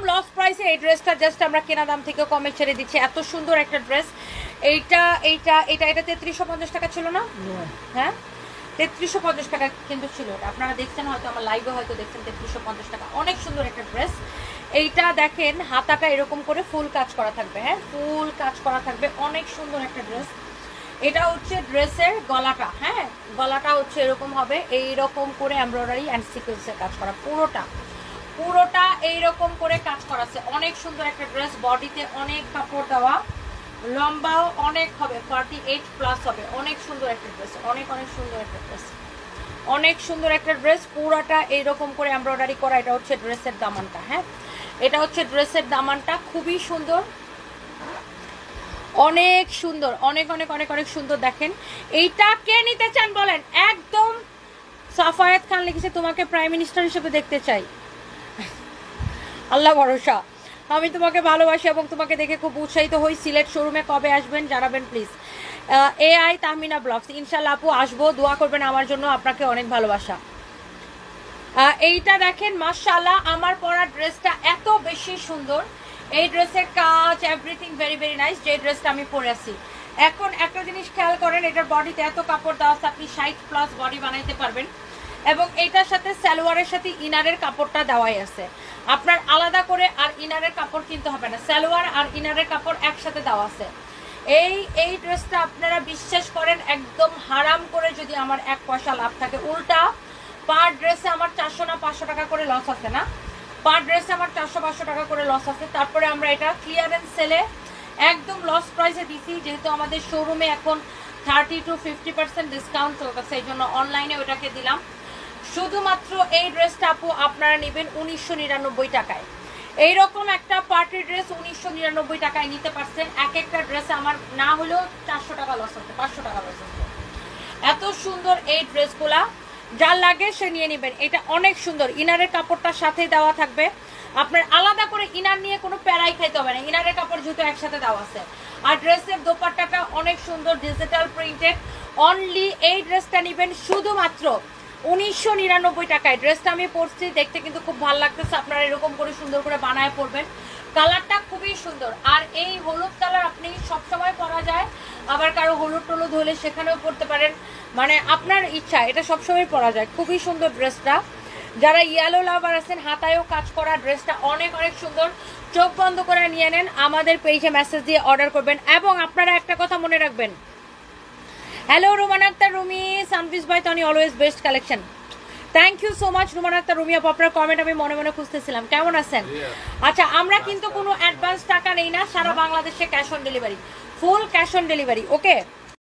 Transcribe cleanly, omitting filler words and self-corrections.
Loss প্রাইসে এই ড্রেসটা জাস্ট আমরা কেনা দাম থেকে কমে ছেড়ে দিচ্ছি। এত সুন্দর একটা ড্রেস। এইটা 3350 টাকা ছিল না? হ্যাঁ 3350 টাকা কিন্তু ছিল। এটা আপনারা দেখছেন হয়তো, আমার লাইভে হয়তো দেখছেন 3350 টাকা। অনেক সুন্দর একটা ড্রেস। এইটা দেখেন হাতাটা এরকম করে ফুল কাজ করা থাকবে। হ্যাঁ ফুল কাজ করা থাকবে, অনেক সুন্দর একটা ড্রেস। এটা হচ্ছে ড্রেসের গলাটা। হ্যাঁ গলাটা হচ্ছে এরকম হবে, এইরকম করে এমব্রয়ডারি অ্যান্ড সিকোয়েন্সের কাজ করা। পুরোটা এইরকম করে কাজ করা আছে। অনেক সুন্দর একটা ড্রেস। বডিতে অনেক কাপড় দেওয়া, লম্বাও অনেক হবে, 48+ হবে। অনেক সুন্দর একটা ড্রেস, অনেক সুন্দর একটা ড্রেস, অনেক সুন্দর একটা ড্রেস। পুরাটা এইরকম করে এমব্রয়ডারি করা। এটা হচ্ছে ড্রেসের দামানটা। হ্যাঁ এটা হচ্ছে ড্রেসের দামানটা, খুবই সুন্দর, অনেক সুন্দর, অনেক সুন্দর। দেখেন এইটা কে নিতে চান বলেন? একদম সাফায়াত খান লিখেছে তোমাকে প্রাইম মিনিস্টার হিসেবে দেখতে চাই। আল্লাহ ভরসা, আমি তোমাকে ভালোবাসি এবং তোমাকে দেখে খুব উৎসাহিত হই। সিলেট শোরুমে কবে আসবেন জানাবেন প্লিজ। AI তাহমিনা ব্লগস, ইনশাল্লাহ আপু আসবো, দোয়া করবেন আমার জন্য, আপনাকে অনেক ভালোবাসা। এইটা দেখেন মাশাআল্লাহ, আমার পরা ড্রেসটা এত বেশি সুন্দর। এই ড্রেসের কাজ এভরিথিং ভেরি নাইস। যে ড্রেসটা আমি পরে আছি এখন, একটা জিনিস খেয়াল করেন, এটার বডিতে এত কাপড় দেওয়া আছে, আপনি 60+ বডি বানাইতে পারবেন। এবং এইটার সাথে সালোয়ারের সাথে ইনারের কাপড়টা দেওয়াই আছে। আপনার আলাদা করে আর ইনারের কাপড় কিনতে হবে না, সালোয়ার আর ইনারের কাপড় একসাথে দেওয়া আছে। এই ড্রেসটা আপনারা বিশ্বাস করেন একদম হারাম করে যদি আমার 1 পয়সা লাভ থাকে। উল্টা পার ড্রেসে আমার 400 না 500 টাকা করে লস আছে না, পার ড্রেসে আমার 400-500 টাকা করে লস আছে। তারপরে আমরা এটা ক্লিয়ারেন্স সেলে একদম লস প্রাইসে দিছি, যেহেতু আমাদের শোরুমে এখন 30 to 50% ডিসকাউন্ট চলতেছে, এই জন্য অনলাইনে ওটাকে দিলাম। শুধুমাত্র এই ড্রেসটা আপু আপনারা নেবেন 1999 টাকায়। এইরকম একটা পার্টি ড্রেস 1999 টাকায় নিতে পারছেন। একটা ড্রেসে আমার না হলেও 400 টাকা লস হচ্ছে, 500 টাকা লস হচ্ছে। এত সুন্দর এই ড্রেসগুলা, যার লাগে সে নিয়ে নেবেন। এটা অনেক সুন্দর, ইনারের কাপড়টার সাথে দেওয়া থাকবে। আপনার আলাদা করে ইনার নিয়ে কোনো প্যারাই খাইতে হবে না, ইনারের কাপড় যেহেতু একসাথে দেওয়া আছে। আর ড্রেসের দোপাট্টাটা অনেক সুন্দর, ডিজিটাল প্রিন্টেড। অনলি এই ড্রেসটা নেবেন শুধুমাত্র 1999 টাকায়। ড্রেসটা আমি পরছি, দেখতে কিন্তু খুব ভালো লাগতেছে। আপনারা এরকম করে সুন্দর করে বানায় পরবেন, কালারটা খুবই সুন্দর। আর এই হলুদ কালার আপনি সবসময় পরা যায়, আবার কারো হলুদ টলুদ হলে সেখানেও পরতে পারেন, মানে আপনার ইচ্ছা, এটা সবসময় পরা যায়। খুবই সুন্দর ড্রেসটা। যারা ইয়েলো লাভার আছেন, হাতায়ও কাজ করা, ড্রেসটা অনেক সুন্দর। চোখ বন্ধ করে নিয়ে নেন, আমাদের পেজে মেসেজ দিয়ে অর্ডার করবেন। এবং আপনারা একটা কথা মনে রাখবেন, হ্যালো রুমান আক্তার রুমি, সানভিস ভাই Tony always best collection. Thank you so much Ruman Akter Rumi আপু, আপনার কমেন্ট আমি মনে খুঁজতেছিলাম। কেমন আছেন? আচ্ছা, আমরা কিন্তু কোনো অ্যাডভান্স টাকা নেই না, সারা বাংলাদেশে cash on delivery, full cash on delivery. Okay.